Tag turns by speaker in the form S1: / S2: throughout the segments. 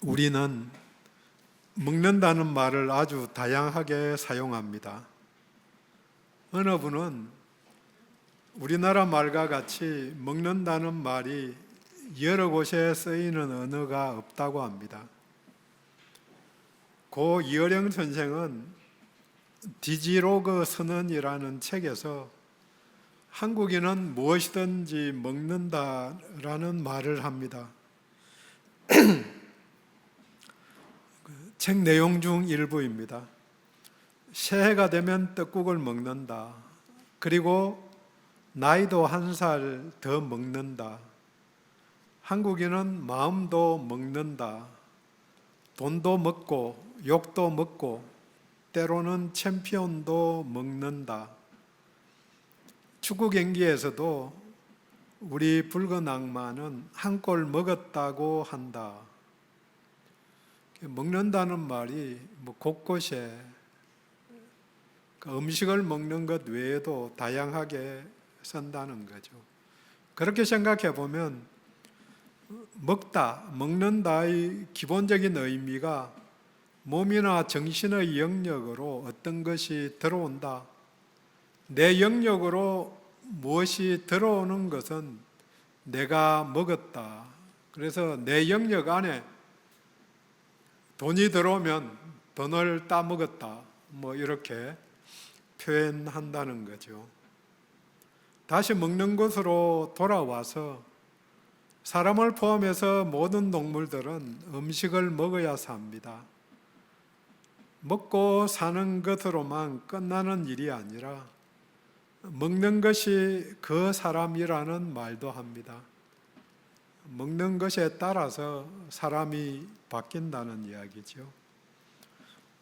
S1: 우리는 먹는다는 말을 아주 다양하게 사용합니다. 어느 분은 우리나라 말과 같이 먹는다는 말이 여러 곳에 쓰이는 언어가 없다고 합니다. 고 이어령 선생은 디지로그 선언이라는 책에서 한국인은 무엇이든지 먹는다라는 말을 합니다. 책 내용 중 일부입니다. 새해가 되면 떡국을 먹는다. 그리고 나이도 1살 더 먹는다. 한국인은 마음도 먹는다. 돈도 먹고 욕도 먹고 때로는 챔피언도 먹는다. 축구 경기에서도 우리 붉은 악마는 한 골 먹었다고 한다. 먹는다는 말이 곳곳에 음식을 먹는 것 외에도 다양하게 쓴다는 거죠. 그렇게 생각해 보면 먹는다의 기본적인 의미가 몸이나 정신의 영역으로 어떤 것이 들어온다. 내 영역으로 무엇이 들어오는 것은 내가 먹었다. 그래서 내 영역 안에 돈이 들어오면 돈을 따먹었다. 이렇게 표현한다는 거죠. 다시 먹는 것으로 돌아와서 사람을 포함해서 모든 동물들은 음식을 먹어야 삽니다. 먹고 사는 것으로만 끝나는 일이 아니라 먹는 것이 그 사람이라는 말도 합니다. 먹는 것에 따라서 사람이 바뀐다는 이야기죠.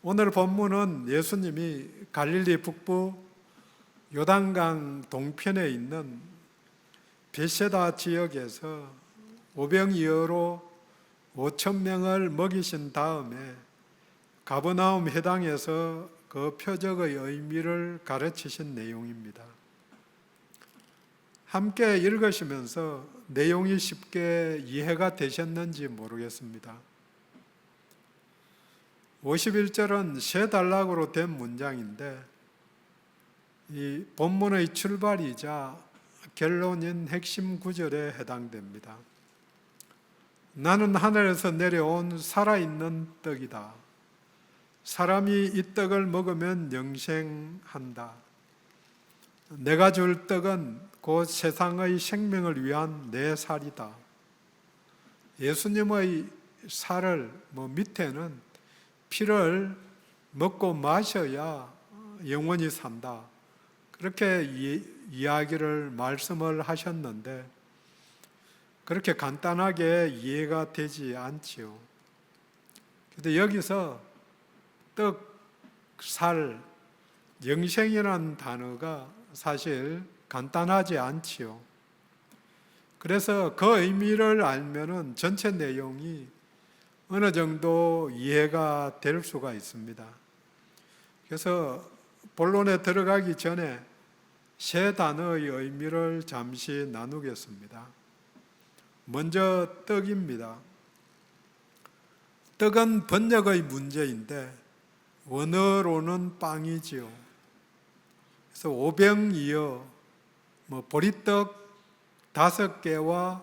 S1: 오늘 본문은 예수님이 갈릴리 북부 요단강 동편에 있는 벳세다 지역에서 오병이어로 5,000명을 먹이신 다음에 가버나움 회당에서 그 표적의 의미를 가르치신 내용입니다. 함께 읽으시면서 내용이 쉽게 이해가 되셨는지 모르겠습니다. 51절은 세 단락으로 된 문장인데 이 본문의 출발이자 결론인 핵심 구절에 해당됩니다. 나는 하늘에서 내려온 살아있는 떡이다. 사람이 이 떡을 먹으면 영생한다. 내가 줄 떡은 곧 세상의 생명을 위한 내 살이다. 예수님의 살을 밑에는 피를 먹고 마셔야 영원히 산다. 그렇게 이야기를 말씀을 하셨는데 그렇게 간단하게 이해가 되지 않지요. 그런데 여기서 떡, 살, 영생이라는 단어가 사실 간단하지 않지요. 그래서 그 의미를 알면은 전체 내용이 어느 정도 이해가 될 수가 있습니다. 그래서 본론에 들어가기 전에 세 단어의 의미를 잠시 나누겠습니다. 먼저 떡입니다. 떡은 번역의 문제인데 원어로는 빵이지요. 그래서 오병이어 보리떡 5개와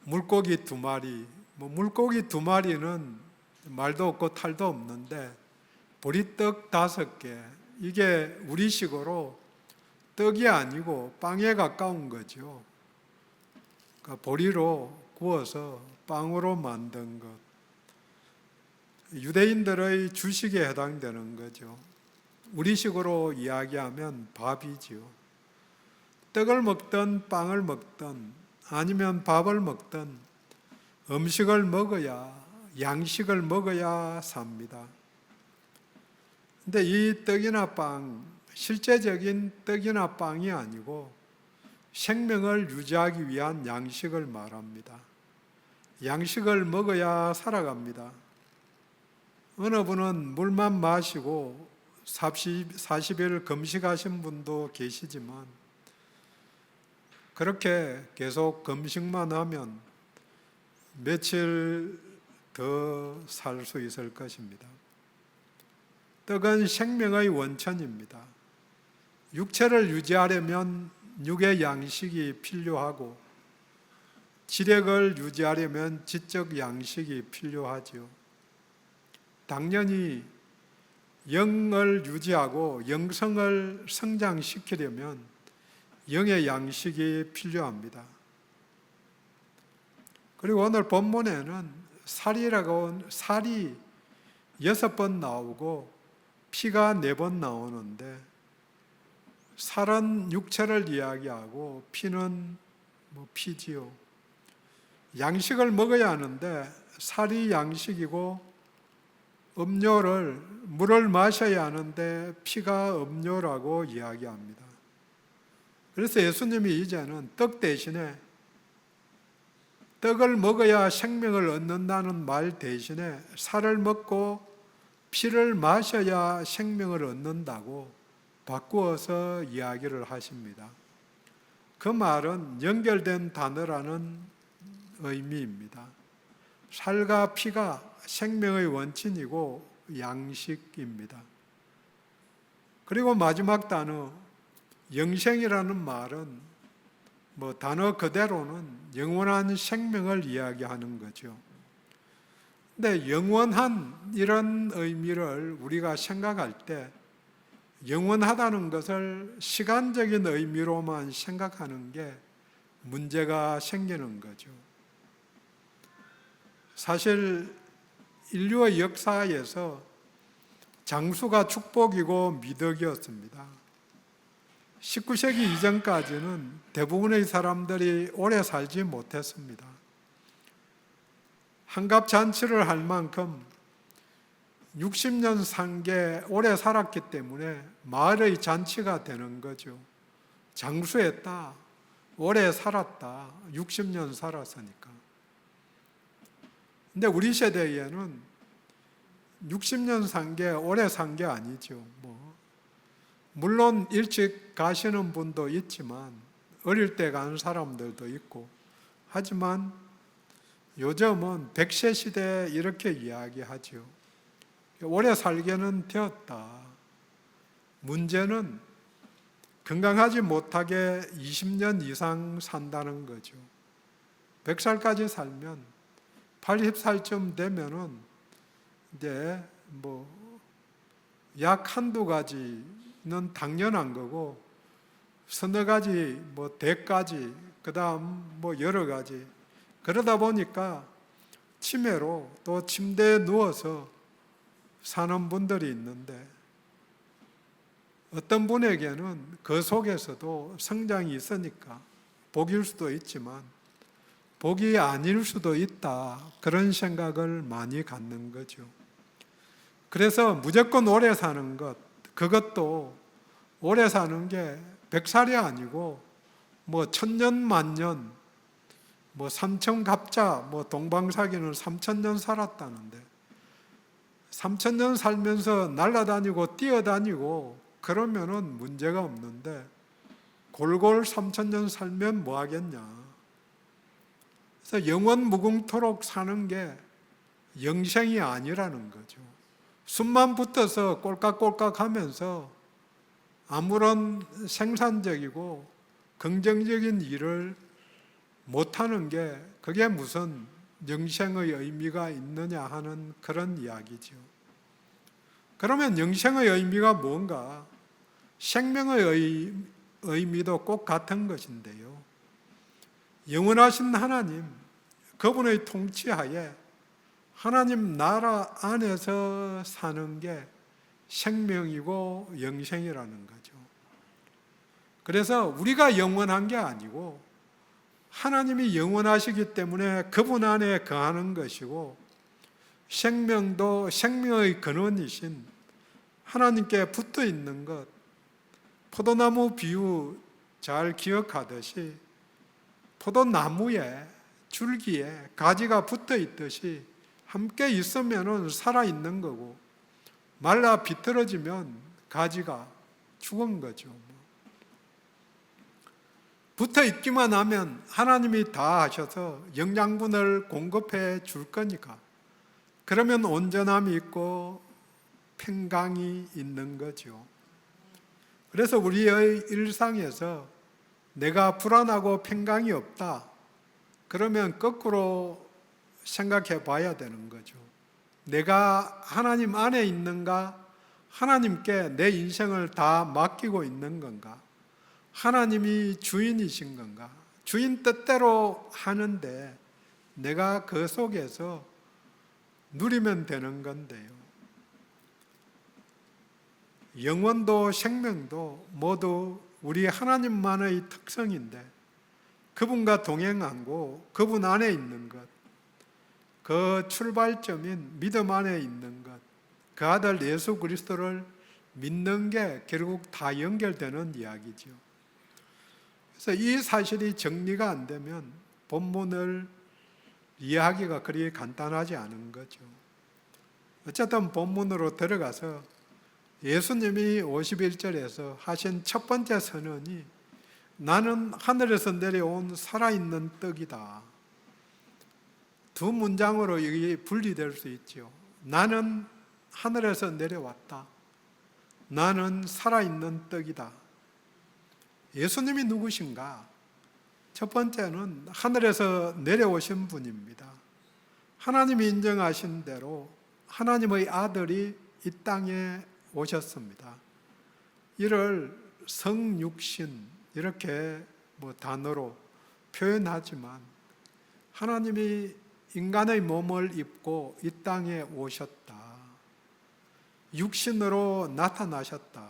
S1: 물고기 2마리, 물고기 2마리는 말도 없고 탈도 없는데 보리떡 5개, 이게 우리식으로 떡이 아니고 빵에 가까운 거죠. 그러니까 보리로 구워서 빵으로 만든 것. 유대인들의 주식에 해당되는 거죠. 우리식으로 이야기하면 밥이지요. 떡을 먹든 빵을 먹든 아니면 밥을 먹든 음식을 먹어야, 양식을 먹어야 삽니다. 근데 이 떡이나 빵, 실제적인 떡이나 빵이 아니고 생명을 유지하기 위한 양식을 말합니다. 양식을 먹어야 살아갑니다. 어느 분은 물만 마시고 40일 금식하신 분도 계시지만 그렇게 계속 금식만 하면 며칠 더 살 수 있을 것입니다. 떡은 생명의 원천입니다. 육체를 유지하려면 육의 양식이 필요하고 지력을 유지하려면 지적 양식이 필요하지요. 당연히 영을 유지하고 영성을 성장시키려면 영의 양식이 필요합니다. 그리고 오늘 본문에는 살이 6번 나오고 피가 4번 나오는데, 살은 육체를 이야기하고 피는 피지요. 양식을 먹어야 하는데 살이 양식이고 물을 마셔야 하는데 피가 음료라고 이야기합니다. 그래서 예수님이 이제는 떡 대신에, 떡을 먹어야 생명을 얻는다는 말 대신에 살을 먹고 피를 마셔야 생명을 얻는다고 바꾸어서 이야기를 하십니다. 그 말은 연결된 단어라는 의미입니다. 살과 피가 생명의 원천이고 양식입니다. 그리고 마지막 단어 영생이라는 말은 단어 그대로는 영원한 생명을 이야기하는 거죠. 근데 영원한 이런 의미를 우리가 생각할 때 영원하다는 것을 시간적인 의미로만 생각하는 게 문제가 생기는 거죠. 사실 인류의 역사에서 장수가 축복이고 미덕이었습니다. 19세기 이전까지는 대부분의 사람들이 오래 살지 못했습니다. 환갑잔치를 할 만큼 60년 산 게 오래 살았기 때문에 마을의 잔치가 되는 거죠. 장수했다, 오래 살았다, 60년 살았으니까. 근데 우리 세대에는 60년 산 게 오래 산 게 아니죠. 물론 일찍 가시는 분도 있지만 어릴 때 간 사람들도 있고, 하지만 요즘은 100세 시대 이렇게 이야기하죠. 오래 살게는 되었다. 문제는 건강하지 못하게 20년 이상 산다는 거죠. 100살까지 살면 80살쯤 되면은 이제 약 한두 가지는 당연한 거고, 서너 가지, 대까지, 그 다음 여러 가지, 그러다 보니까 치매로 또 침대에 누워서 사는 분들이 있는데, 어떤 분에게는 그 속에서도 성장이 있으니까 복일 수도 있지만 복이 아닐 수도 있다, 그런 생각을 많이 갖는 거죠. 그래서 무조건 오래 사는 것, 그것도 오래 사는 게 100살이 아니고 1000년 만년, 삼천갑자, 동방사기는 3000년 살았다는데 3000년 살면서 날아다니고 뛰어다니고 그러면은 문제가 없는데 골골 3000년 살면 뭐 하겠냐. 그래서 영원 무궁토록 사는 게 영생이 아니라는 거죠. 숨만 붙어서 꼴깍꼴깍 하면서 아무런 생산적이고 긍정적인 일을 못하는 게 그게 무슨 영생의 의미가 있느냐 하는 그런 이야기죠. 그러면 영생의 의미가 뭔가? 생명의 의미도 꼭 같은 것인데요. 영원하신 하나님, 그분의 통치하에 하나님 나라 안에서 사는 게 생명이고 영생이라는 거죠. 그래서 우리가 영원한 게 아니고 하나님이 영원하시기 때문에 그분 안에 거하는 것이고, 생명도 생명의 근원이신 하나님께 붙어 있는 것, 포도나무 비유 잘 기억하듯이 포도나무에 줄기에 가지가 붙어 있듯이 함께 있으면 살아있는 거고, 말라 비틀어지면 가지가 죽은 거죠. 붙어 있기만 하면 하나님이 다 하셔서 영양분을 공급해 줄 거니까 그러면 온전함이 있고 평강이 있는 거죠. 그래서 우리의 일상에서 내가 불안하고 평강이 없다, 그러면 거꾸로 생각해 봐야 되는 거죠. 내가 하나님 안에 있는가? 하나님께 내 인생을 다 맡기고 있는 건가? 하나님이 주인이신 건가? 주인 뜻대로 하는데 내가 그 속에서 누리면 되는 건데요. 영혼도 생명도 모두 우리 하나님만의 특성인데 그분과 동행하고 그분 안에 있는 것, 그 출발점인 믿음 안에 있는 것, 그 아들 예수 그리스도를 믿는 게 결국 다 연결되는 이야기죠. 그래서 이 사실이 정리가 안 되면 본문을 이해하기가 그리 간단하지 않은 거죠. 어쨌든 본문으로 들어가서 예수님이 51절에서 하신 첫 번째 선언이 나는 하늘에서 내려온 살아있는 떡이다. 두 문장으로 이게 분리될 수 있죠. 나는 하늘에서 내려왔다. 나는 살아있는 떡이다. 예수님이 누구신가? 첫 번째는 하늘에서 내려오신 분입니다. 하나님이 인정하신 대로 하나님의 아들이 이 땅에 오셨습니다. 이를 성육신 이렇게 단어로 표현하지만 하나님이 인간의 몸을 입고 이 땅에 오셨다. 육신으로 나타나셨다.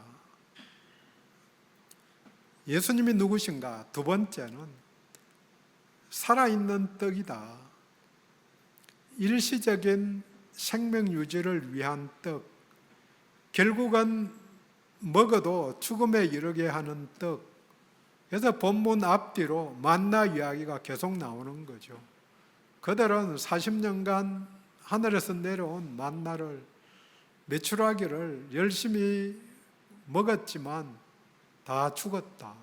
S1: 예수님이 누구신가? 두 번째는 살아있는 떡이다. 일시적인 생명 유지를 위한 떡, 결국은 먹어도 죽음에 이르게 하는 떡. 그래서 본문 앞뒤로 만나 이야기가 계속 나오는 거죠. 그들은 40년간 하늘에서 내려온 만나를, 메추라기를 열심히 먹었지만 다 죽었다.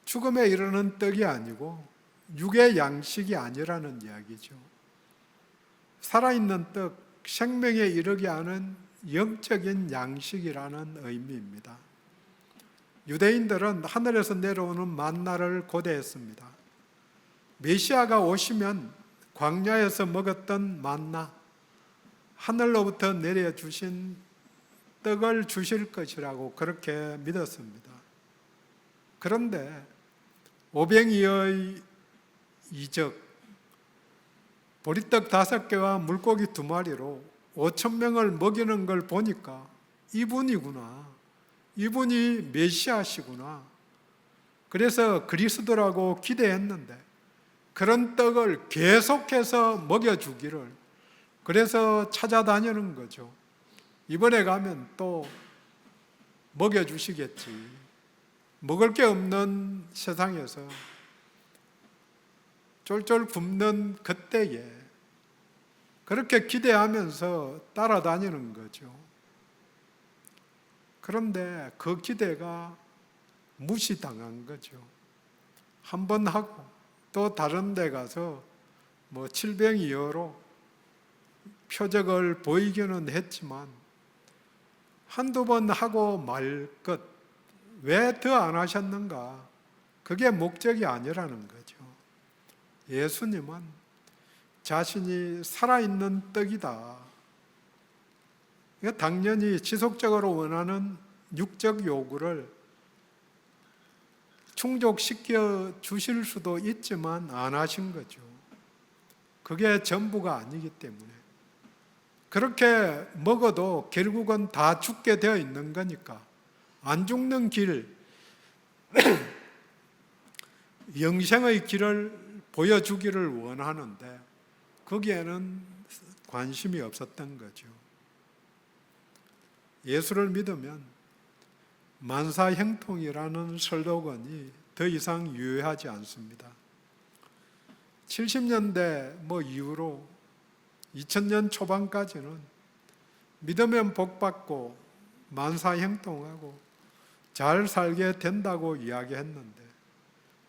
S1: 죽음에 이르는 떡이 아니고 육의 양식이 아니라는 이야기죠. 살아있는 떡, 생명에 이르게 하는 영적인 양식이라는 의미입니다. 유대인들은 하늘에서 내려오는 만나를 고대했습니다. 메시아가 오시면 광야에서 먹었던 만나, 하늘로부터 내려주신 떡을 주실 것이라고 그렇게 믿었습니다. 그런데 오병이어의 이적, 보리떡 5개와 물고기 2마리로 5,000명을 먹이는 걸 보니까 이분이구나, 이분이 메시아시구나. 그래서 그리스도라고 기대했는데 그런 떡을 계속해서 먹여주기를, 그래서 찾아다니는 거죠. 이번에 가면 또 먹여주시겠지. 먹을 게 없는 세상에서 쫄쫄 굶는 그때에 그렇게 기대하면서 따라다니는 거죠. 그런데 그 기대가 무시당한 거죠. 한 번 하고 또 다른 데 가서 칠병이어로 표적을 보이기는 했지만 한두 번 하고 말 것, 왜 더 안 하셨는가? 그게 목적이 아니라는 거죠. 예수님은 자신이 살아있는 떡이다. 당연히 지속적으로 원하는 육적 요구를 충족시켜 주실 수도 있지만 안 하신 거죠. 그게 전부가 아니기 때문에. 그렇게 먹어도 결국은 다 죽게 되어 있는 거니까 안 죽는 길, 영생의 길을 보여주기를 원하는데 거기에는 관심이 없었던 거죠. 예수를 믿으면 만사형통이라는 슬로건이 더 이상 유효하지 않습니다. 70년대 이후로 2000년 초반까지는 믿으면 복받고 만사형통하고 잘 살게 된다고 이야기했는데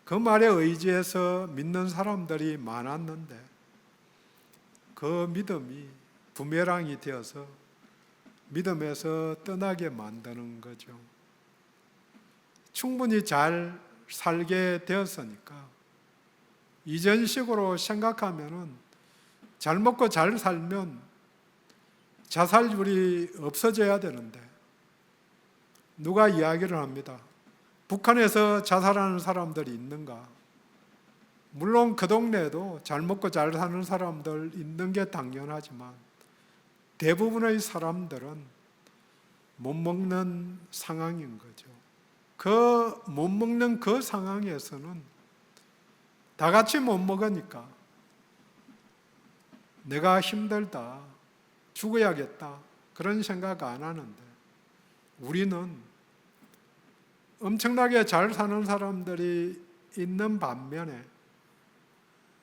S1: 그 말에 의지해서 믿는 사람들이 많았는데 그 믿음이 부메랑이 되어서 믿음에서 떠나게 만드는 거죠. 충분히 잘 살게 되었으니까 이전식으로 생각하면은 잘 먹고 잘 살면 자살률이 없어져야 되는데 누가 이야기를 합니다. 북한에서 자살하는 사람들이 있는가? 물론 그 동네에도 잘 먹고 잘 사는 사람들 있는 게 당연하지만 대부분의 사람들은 못 먹는 상황인 거죠. 그 못 먹는 그 상황에서는 다 같이 못 먹으니까 내가 힘들다, 죽어야겠다 그런 생각 안 하는데 우리는 엄청나게 잘 사는 사람들이 있는 반면에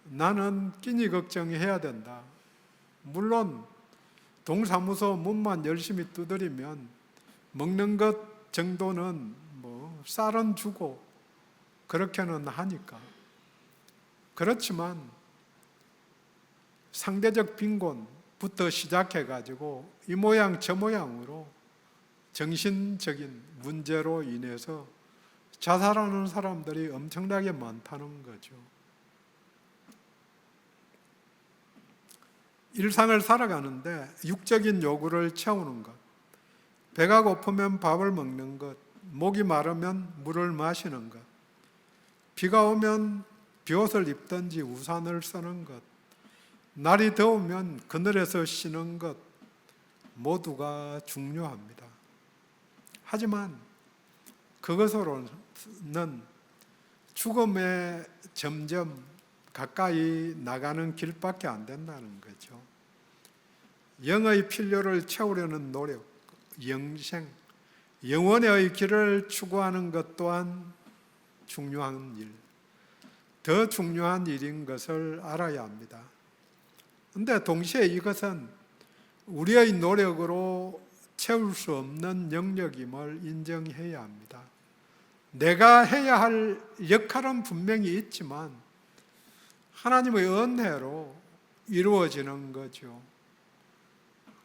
S1: 나는 끼니 걱정해야 된다. 물론 동사무소 문만 열심히 두드리면 먹는 것 정도는 쌀은 주고 그렇게는 하니까. 그렇지만 상대적 빈곤부터 시작해가지고 이 모양 저 모양으로 정신적인 문제로 인해서 자살하는 사람들이 엄청나게 많다는 거죠. 일상을 살아가는데 육적인 요구를 채우는 것, 배가 고프면 밥을 먹는 것, 목이 마르면 물을 마시는 것, 비가 오면 비옷을 입든지 우산을 쓰는 것, 날이 더우면 그늘에서 쉬는 것 모두가 중요합니다. 하지만 그것으로는 죽음에 점점 가까이 나가는 길밖에 안 된다는 거죠. 영의 필요를 채우려는 노력, 영생, 영원의 길을 추구하는 것 또한 중요한 일, 더 중요한 일인 것을 알아야 합니다. 그런데 동시에 이것은 우리의 노력으로 채울 수 없는 영역임을 인정해야 합니다. 내가 해야 할 역할은 분명히 있지만 하나님의 은혜로 이루어지는 거죠.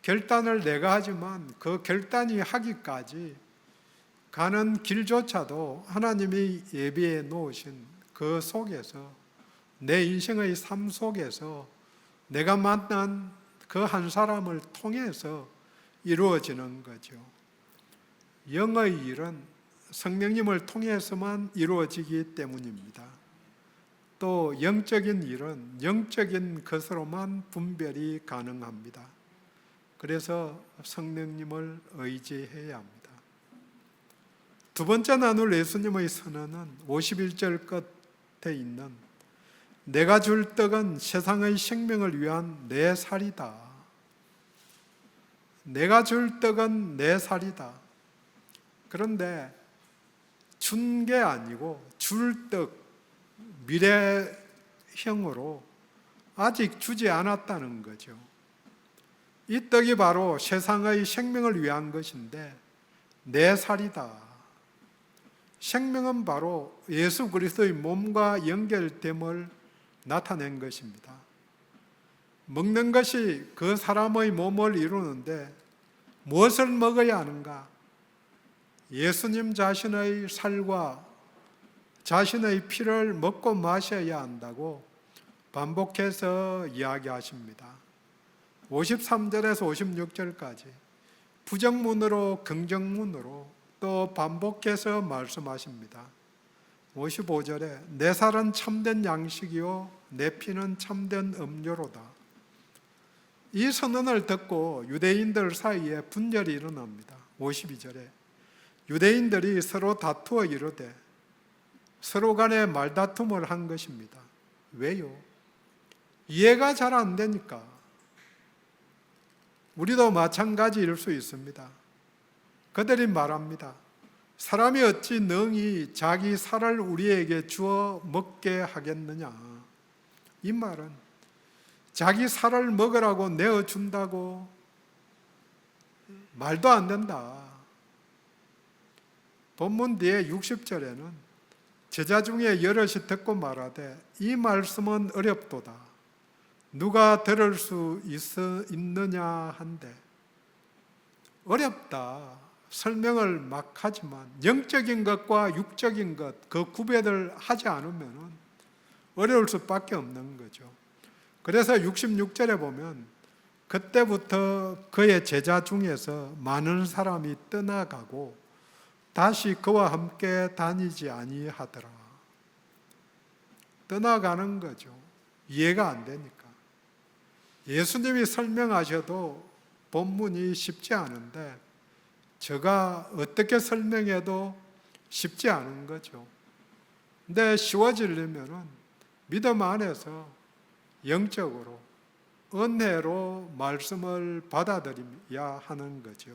S1: 결단을 내가 하지만 그 결단이 하기까지 가는 길조차도 하나님이 예비해 놓으신 그 속에서 내 인생의 삶 속에서 내가 만난 그 한 사람을 통해서 이루어지는 거죠. 영의 일은 성령님을 통해서만 이루어지기 때문입니다. 또 영적인 일은 영적인 것으로만 분별이 가능합니다. 그래서 성령님을 의지해야 합니다. 두 번째 나눌 예수님의 선언은 51절 끝에 있는 내가 줄 떡은 세상의 생명을 위한 내 살이다. 내가 줄 떡은 내 살이다. 그런데 준 게 아니고 줄 떡, 미래형으로 아직 주지 않았다는 거죠. 이 떡이 바로 세상의 생명을 위한 것인데 내 살이다. 생명은 바로 예수 그리스도의 몸과 연결됨을 나타낸 것입니다. 먹는 것이 그 사람의 몸을 이루는데 무엇을 먹어야 하는가? 예수님 자신의 살과 자신의 피를 먹고 마셔야 한다고 반복해서 이야기하십니다. 53절에서 56절까지 부정문으로 긍정문으로 또 반복해서 말씀하십니다. 55절에 내 살은 참된 양식이요 내 피는 참된 음료로다. 이 선언을 듣고 유대인들 사이에 분열이 일어납니다. 52절에 유대인들이 서로 다투어 이르되 서로 간에 말다툼을 한 것입니다. 왜요? 이해가 잘 안 되니까. 우리도 마찬가지일 수 있습니다. 그들이 말합니다. 사람이 어찌 능히 자기 살을 우리에게 주어 먹게 하겠느냐. 이 말은 자기 살을 먹으라고 내어준다고 말도 안 된다. 본문 뒤에 60절에는 제자 중에 여럿이 듣고 말하되 이 말씀은 어렵도다. 누가 들을 수 있느냐 한데 어렵다. 설명을 막 하지만 영적인 것과 육적인 것, 그 구별을 하지 않으면 어려울 수밖에 없는 거죠. 그래서 66절에 보면 그때부터 그의 제자 중에서 많은 사람이 떠나가고 다시 그와 함께 다니지 아니하더라. 떠나가는 거죠. 이해가 안 되니까. 예수님이 설명하셔도 본문이 쉽지 않은데 제가 어떻게 설명해도 쉽지 않은 거죠. 근데 쉬워지려면 믿음 안에서 영적으로 은혜로 말씀을 받아들여야 하는 거죠.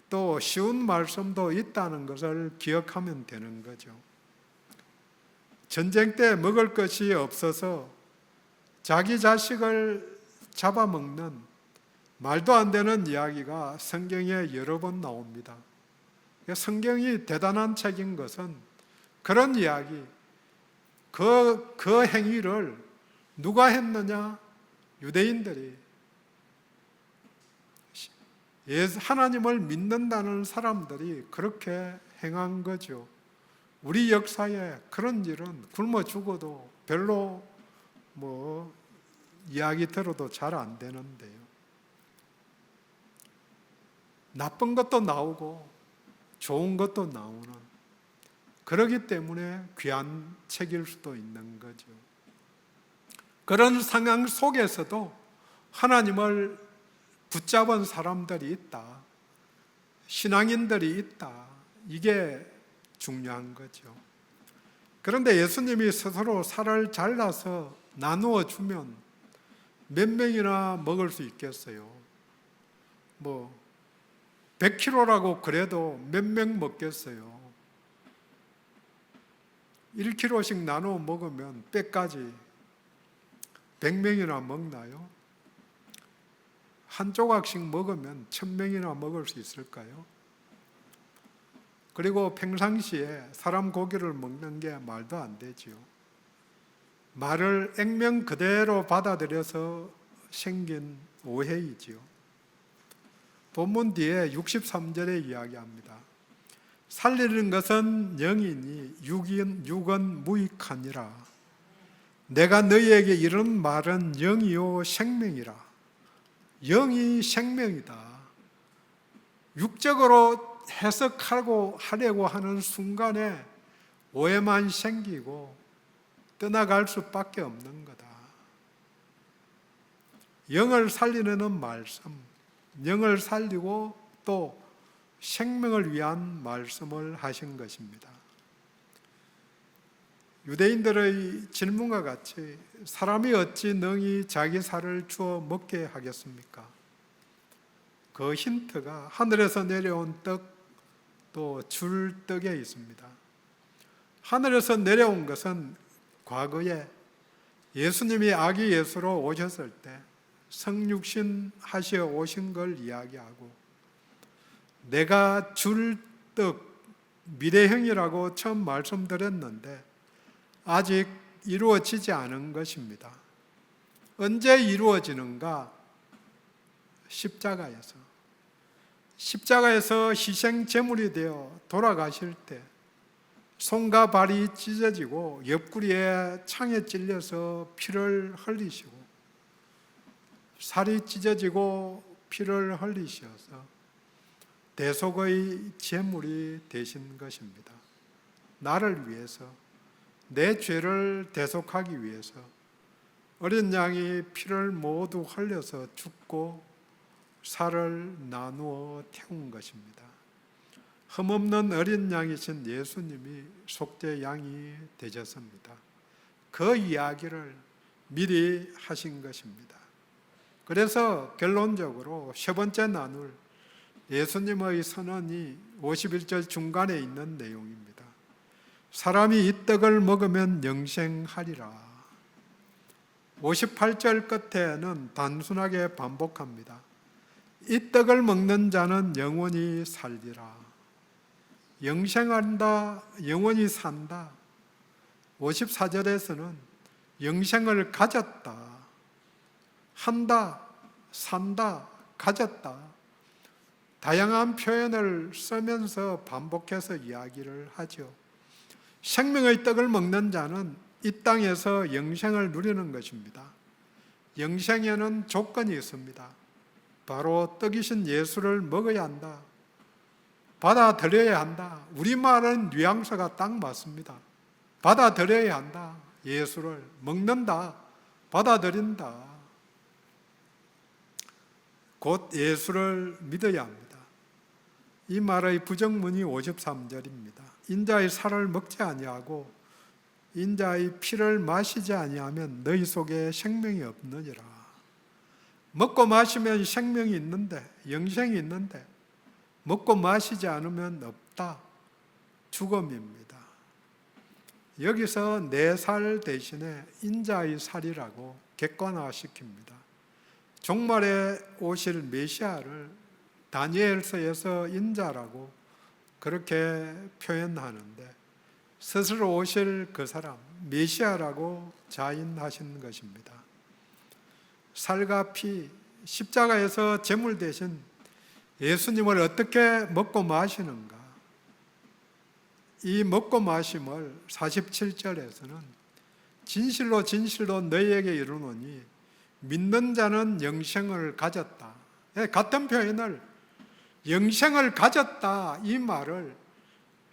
S1: 또 쉬운 말씀도 있다는 것을 기억하면 되는 거죠. 전쟁 때 먹을 것이 없어서 자기 자식을 잡아먹는 말도 안 되는 이야기가 성경에 여러 번 나옵니다. 성경이 대단한 책인 것은 그런 이야기, 그 행위를 누가 했느냐? 유대인들이. 하나님을 믿는다는 사람들이 그렇게 행한 거죠. 우리 역사에 그런 일은 굶어 죽어도 별로 이야기 들어도 잘 안 되는데요. 나쁜 것도 나오고 좋은 것도 나오는, 그러기 때문에 귀한 책일 수도 있는 거죠. 그런 상황 속에서도 하나님을 붙잡은 사람들이 있다. 신앙인들이 있다. 이게 중요한 거죠. 그런데 예수님이 스스로 살을 잘라서 나누어 주면 몇 명이나 먹을 수 있겠어요? 100kg라고 그래도 몇 명 먹겠어요? 1kg씩 나누어 먹으면 뼈까지 100명이나 먹나요? 한 조각씩 먹으면 1000명이나 먹을 수 있을까요? 그리고 평상시에 사람 고기를 먹는 게 말도 안 되지요. 말을 액면 그대로 받아들여서 생긴 오해이지요. 본문 뒤에 63절에 이야기합니다. 살리는 것은 영이니 육은 무익하니라. 내가 너희에게 이런 말은 영이요 생명이라. 영이 생명이다. 육적으로 해석하고 하려고 하는 순간에 오해만 생기고 떠나갈 수밖에 없는 거다. 영을 살리는 말씀, 영을 살리고 또 생명을 위한 말씀을 하신 것입니다. 유대인들의 질문과 같이 사람이 어찌 능히 자기 살을 주어 먹게 하겠습니까? 그 힌트가 하늘에서 내려온 떡, 또 줄 떡에 있습니다. 하늘에서 내려온 것은 과거에 예수님이 아기 예수로 오셨을 때 성육신 하시어 오신 걸 이야기하고, 내가 줄 떡, 미래형이라고 처음 말씀드렸는데 아직 이루어지지 않은 것입니다. 언제 이루어지는가? 십자가에서 희생 제물이 되어 돌아가실 때 손과 발이 찢어지고 옆구리에 창에 찔려서 피를 흘리시고, 살이 찢어지고 피를 흘리셔서 대속의 제물이 되신 것입니다. 나를 위해서, 내 죄를 대속하기 위해서 어린 양이 피를 모두 흘려서 죽고 살을 나누어 태운 것입니다. 흠없는 어린 양이신 예수님이 속죄 양이 되셨습니다. 그 이야기를 미리 하신 것입니다. 그래서 결론적으로 세 번째 나눌 예수님의 선언이 51절 중간에 있는 내용입니다. 사람이 이 떡을 먹으면 영생하리라. 58절 끝에는 단순하게 반복합니다. 이 떡을 먹는 자는 영원히 살리라. 영생한다, 영원히 산다. 54절에서는 영생을 가졌다, 한다, 산다, 가졌다. 다양한 표현을 쓰면서 반복해서 이야기를 하죠. 생명의 떡을 먹는 자는 이 땅에서 영생을 누리는 것입니다. 영생에는 조건이 있습니다. 바로 떡이신 예수를 먹어야 한다. 받아들여야 한다. 우리말은 뉘앙스가 딱 맞습니다. 받아들여야 한다. 예수를 먹는다. 받아들인다. 곧 예수를 믿어야 합니다. 이 말의 부정문이 53절입니다. 인자의 살을 먹지 아니하고 인자의 피를 마시지 아니하면 너희 속에 생명이 없느니라. 먹고 마시면 생명이 있는데, 영생이 있는데 먹고 마시지 않으면 없다. 죽음입니다. 여기서 내 살 대신에 인자의 살이라고 객관화시킵니다. 종말에 오실 메시아를 다니엘서에서 인자라고 그렇게 표현하는데 스스로 오실 그 사람, 메시아라고 자인하신 것입니다. 살과 피, 십자가에서 제물 대신 예수님을 어떻게 먹고 마시는가? 이 먹고 마심을 47절에서는 진실로 진실로 너희에게 이르노니 믿는 자는 영생을 가졌다. 같은 표현을 영생을 가졌다 이 말을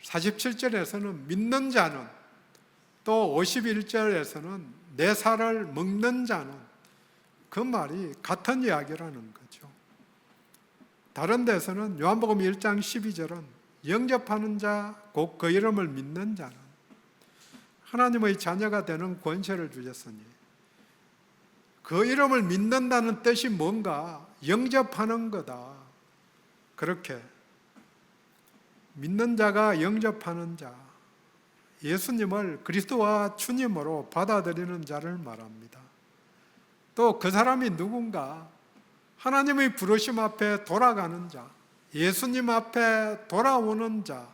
S1: 47절에서는 믿는 자는, 또 51절에서는 내 살을 먹는 자는, 그 말이 같은 이야기라는 거죠. 다른 데서는 요한복음 1장 12절은 영접하는 자, 곧 그 이름을 믿는 자는 하나님의 자녀가 되는 권세를 주셨으니, 그 이름을 믿는다는 뜻이 뭔가? 영접하는 거다. 그렇게 믿는 자가 영접하는 자, 예수님을 그리스도와 주님으로 받아들이는 자를 말합니다. 또 그 사람이 누군가? 하나님의 부르심 앞에 돌아가는 자, 예수님 앞에 돌아오는 자,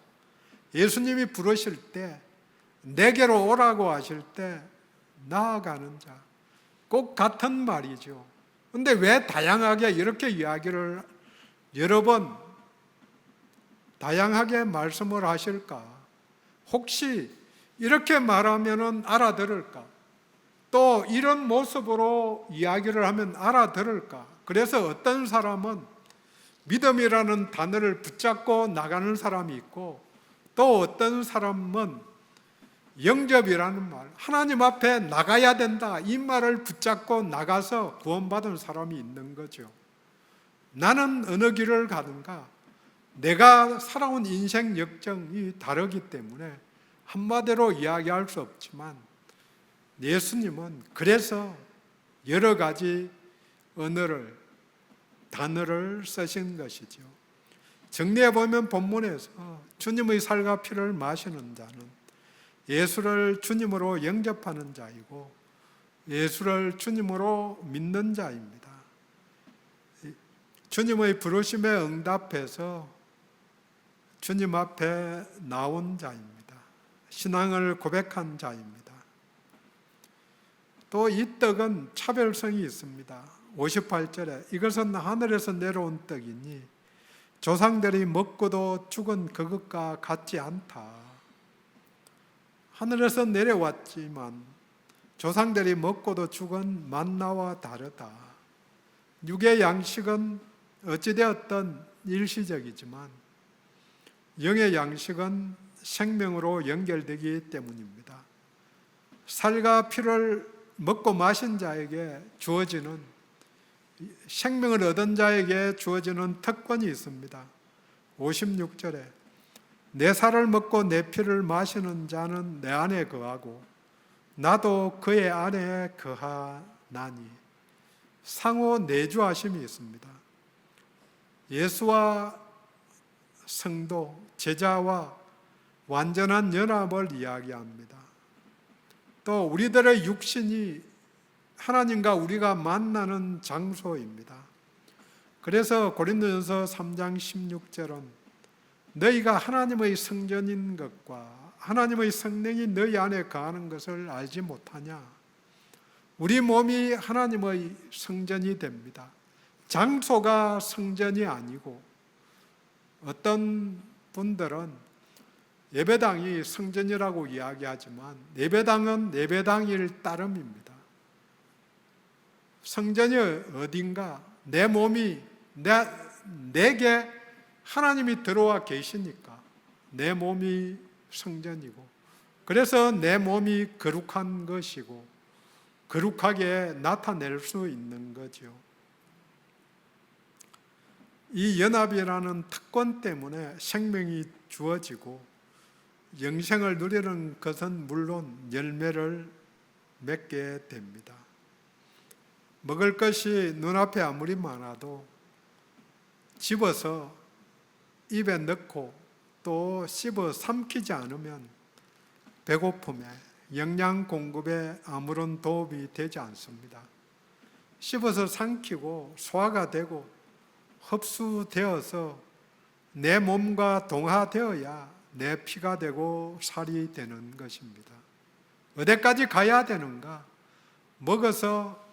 S1: 예수님이 부르실 때, 내게로 오라고 하실 때 나아가는 자, 꼭 같은 말이죠. 근데 왜 다양하게 이렇게 이야기를 여러 번 다양하게 말씀을 하실까? 혹시 이렇게 말하면 알아들을까? 또 이런 모습으로 이야기를 하면 알아들을까? 그래서 어떤 사람은 믿음이라는 단어를 붙잡고 나가는 사람이 있고, 또 어떤 사람은 영접이라는 말, 하나님 앞에 나가야 된다 이 말을 붙잡고 나가서 구원받은 사람이 있는 거죠. 나는 어느 길을 가든가 내가 살아온 인생 역정이 다르기 때문에 한마디로 이야기할 수 없지만, 예수님은 그래서 여러 가지 언어를, 단어를 쓰신 것이죠. 정리해 보면 본문에서 주님의 살과 피를 마시는 자는 예수를 주님으로 영접하는 자이고 예수를 주님으로 믿는 자입니다. 주님의 부르심에 응답해서 주님 앞에 나온 자입니다. 신앙을 고백한 자입니다. 또 이 떡은 차별성이 있습니다. 58절에 이것은 하늘에서 내려온 떡이니 조상들이 먹고도 죽은 그것과 같지 않다. 하늘에서 내려왔지만 조상들이 먹고도 죽은 만나와 다르다. 육의 양식은 어찌되었든 일시적이지만 영의 양식은 생명으로 연결되기 때문입니다. 살과 피를 먹고 마신 자에게 주어지는, 생명을 얻은 자에게 주어지는 특권이 있습니다. 56절에 내 살을 먹고 내 피를 마시는 자는 내 안에 거하고 나도 그의 안에 거하나니, 상호 내주하심이 있습니다. 예수와 성도, 제자와 완전한 연합을 이야기합니다. 또 우리들의 육신이 하나님과 우리가 만나는 장소입니다. 그래서 고린도전서 3장 16절은 너희가 하나님의 성전인 것과 하나님의 성령이 너희 안에 거하는 것을 알지 못하냐? 우리 몸이 하나님의 성전이 됩니다. 장소가 성전이 아니고, 어떤 분들은 예배당이 성전이라고 이야기하지만 예배당은 예배당일 따름입니다. 성전이 어딘가? 내 몸이, 내게 하나님이 들어와 계시니까 내 몸이 성전이고, 그래서 내 몸이 거룩한 것이고 거룩하게 나타낼 수 있는 거죠. 이 연합이라는 특권 때문에 생명이 주어지고 영생을 누리는 것은 물론 열매를 맺게 됩니다. 먹을 것이 눈앞에 아무리 많아도 집어서 입에 넣고 또 씹어 삼키지 않으면 배고픔에, 영양 공급에 아무런 도움이 되지 않습니다. 씹어서 삼키고 소화가 되고 흡수되어서 내 몸과 동화되어야 내 피가 되고 살이 되는 것입니다. 어디까지 가야 되는가? 먹어서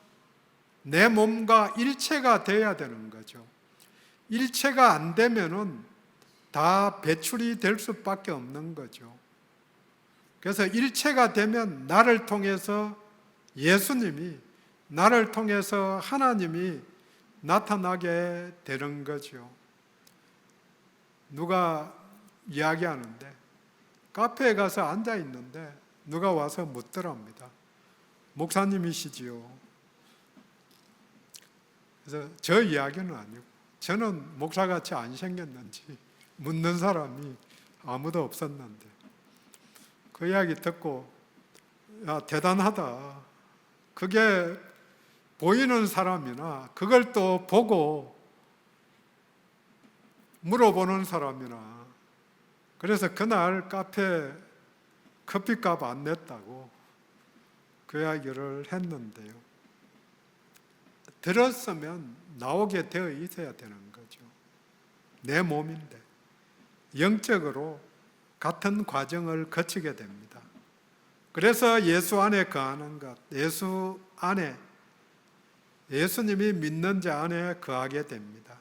S1: 내 몸과 일체가 되어야 되는 거죠. 일체가 안 되면은 다 배출이 될 수밖에 없는 거죠. 그래서 일체가 되면 나를 통해서 예수님이, 나를 통해서 하나님이 나타나게 되는 거죠. 누가 이야기하는데 카페에 가서 앉아 있는데 누가 와서 묻더랍니다. 목사님이시지요? 그래서 저 이야기는 아니고, 저는 목사같이 안 생겼는지 묻는 사람이 아무도 없었는데, 그 이야기 듣고 야, 대단하다. 그게 보이는 사람이나 그걸 또 보고 물어보는 사람이나, 그래서 그날 카페 커피값 안 냈다고 그 이야기를 했는데요. 들었으면 나오게 되어 있어야 되는 거죠. 내 몸인데 영적으로 같은 과정을 거치게 됩니다. 그래서 예수 안에 거하는 것, 예수 안에, 예수님이 믿는 자 안에 거하게 됩니다.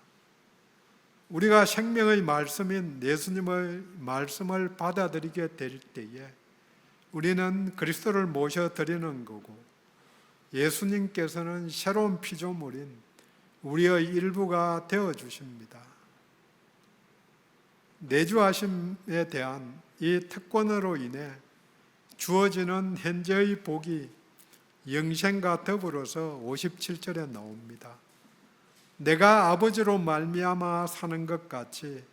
S1: 우리가 생명의 말씀인 예수님의 말씀을 받아들이게 될 때에 우리는 그리스도를 모셔드리는 거고, 예수님께서는 새로운 피조물인 우리의 일부가 되어주십니다. 내주하심에 대한 이 특권으로 인해 주어지는 현재의 복이 영생과 더불어서 57절에 나옵니다. 내가 아버지로 말미암아 사는 것 같이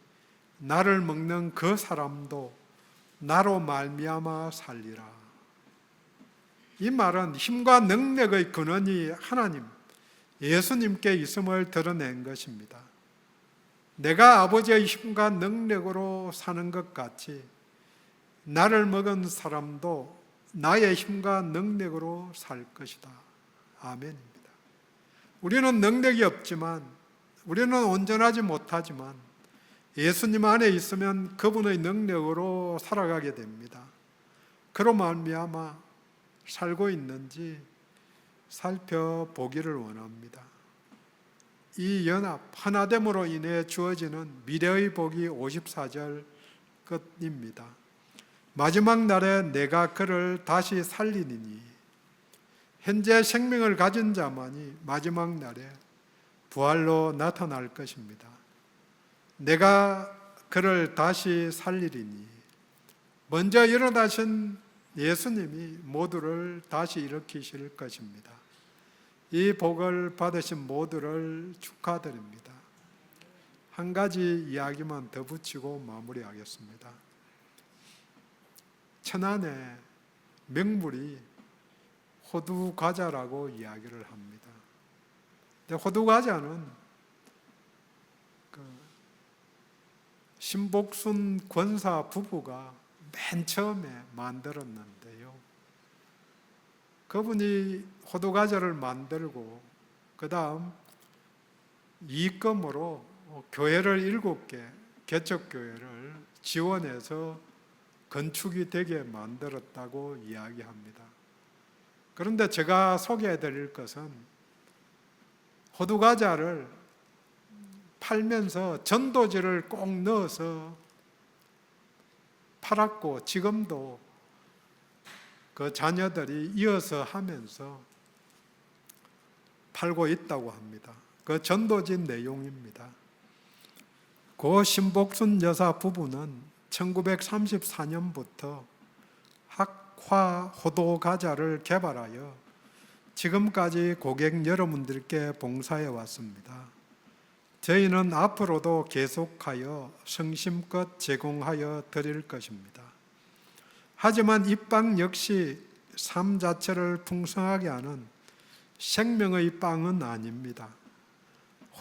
S1: 나를 먹는 그 사람도 나로 말미암아 살리라. 이 말은 힘과 능력의 근원이 하나님, 예수님께 있음을 드러낸 것입니다. 내가 아버지의 힘과 능력으로 사는 것 같이 나를 먹은 사람도 나의 힘과 능력으로 살 것이다. 아멘입니다. 우리는 능력이 없지만, 우리는 온전하지 못하지만 예수님 안에 있으면 그분의 능력으로 살아가게 됩니다. 그로 말미암아 살고 있는지 살펴보기를 원합니다. 이 연합, 하나됨으로 인해 주어지는 미래의 복이 54절 끝입니다. 마지막 날에 내가 그를 다시 살리니니, 현재 생명을 가진 자만이 마지막 날에 부활로 나타날 것입니다. 내가 그를 다시 살리리니, 먼저 일어나신 예수님이 모두를 다시 일으키실 것입니다. 이 복을 받으신 모두를 축하드립니다. 한 가지 이야기만 더 붙이고 마무리하겠습니다. 천안에 명물이 호두과자라고 이야기를 합니다. 근데 호두과자는 신복순 권사 부부가 맨 처음에 만들었는데요. 그분이 호두과자를 만들고 그 다음 이익금으로 교회를 7개, 개척교회를 지원해서 건축이 되게 만들었다고 이야기합니다. 그런데 제가 소개해 드릴 것은 호두과자를 팔면서 전도지를 꼭 넣어서 팔았고, 지금도 그 자녀들이 이어서 하면서 팔고 있다고 합니다. 그 전도지 내용입니다. 고 신복순 여사 부부는 1934년부터 학화 호두 과자를 개발하여 지금까지 고객 여러분들께 봉사해 왔습니다. 저희는 앞으로도 계속하여 성심껏 제공하여 드릴 것입니다. 하지만 이 빵 역시 삶 자체를 풍성하게 하는 생명의 빵은 아닙니다.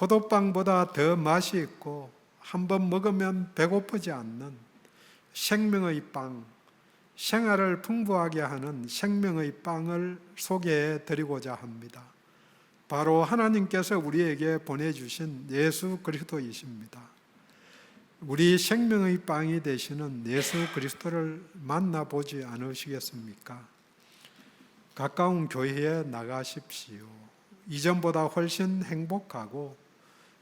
S1: 호두빵보다 더 맛이 있고 한번 먹으면 배고프지 않는 생명의 빵, 생활을 풍부하게 하는 생명의 빵을 소개해 드리고자 합니다. 바로 하나님께서 우리에게 보내주신 예수 그리스도이십니다. 우리 생명의 빵이 되시는 예수 그리스도를 만나보지 않으시겠습니까? 가까운 교회에 나가십시오. 이전보다 훨씬 행복하고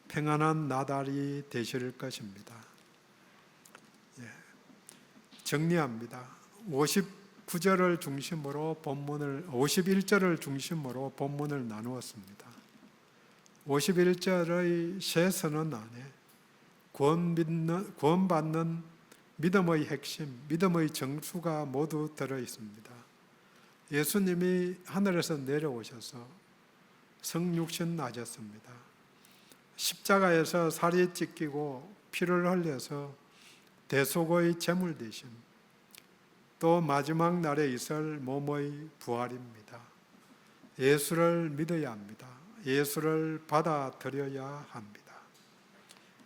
S1: 평안한 나날이 되실 것입니다. 정리합니다. 59절을 중심으로 본문을, 51절을 중심으로 본문을 나누었습니다. 51절의 새 선언 안에 구원받는 믿음의 핵심, 믿음의 정수가 모두 들어 있습니다. 예수님이 하늘에서 내려오셔서 성육신 하셨습니다. 십자가에서 살이 찢기고 피를 흘려서 대속의 제물 되심, 또 마지막 날에 있을 몸의 부활입니다. 예수를 믿어야 합니다. 예수를 받아들여야 합니다.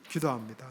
S1: 기도합니다.